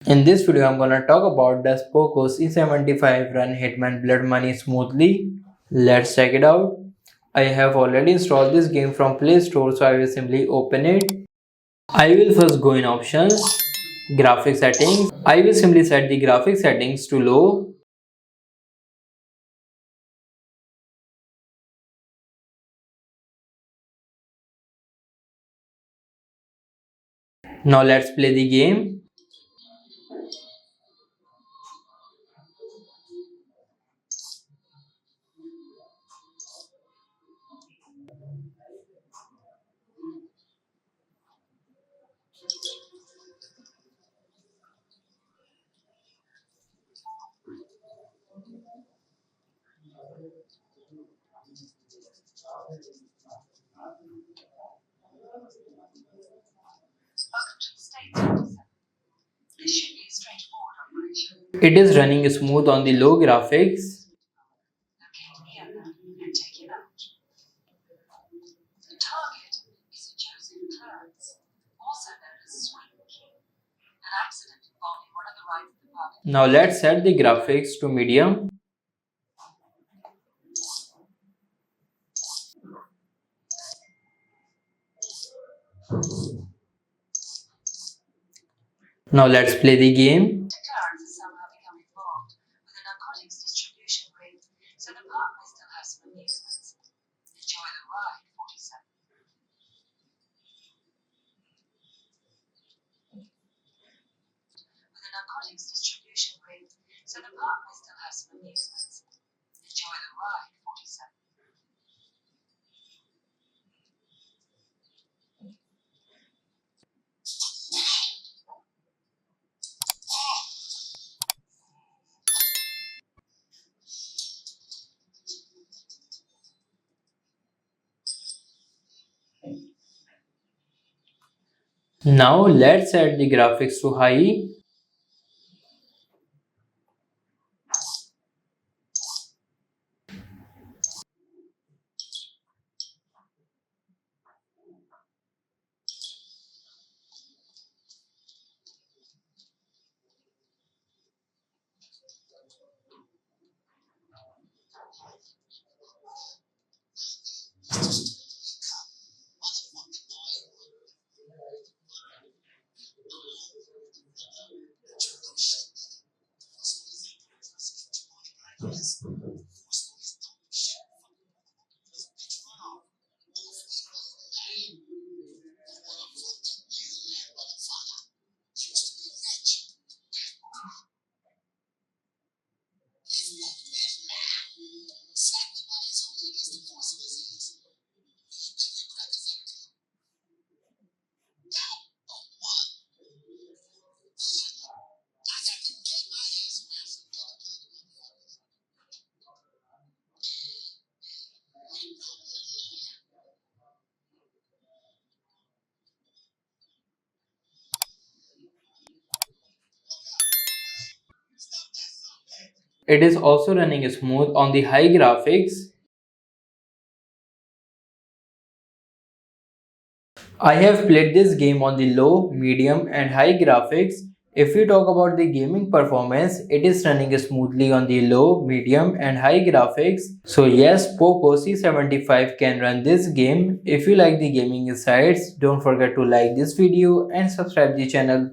In this video, I'm gonna talk about does Poco C75 run Hitman Blood Money smoothly? Let's check it out. I have already installed this game from Play Store, so I will simply open it. I will first go in options, graphic settings. I will simply set the graphic settings to low. Now let's play the game. It is running smooth on the low graphics. Now let's set the graphics to medium. Now let's play the game. Now let's set the graphics to high. It is also running smooth on the high graphics. I have played this game on the low, medium and high graphics. If we talk about the gaming performance, it is running smoothly on the low, medium and high graphics. So yes, Poco C75 can run this game. If you like the gaming insights, don't forget to like this video and subscribe the channel.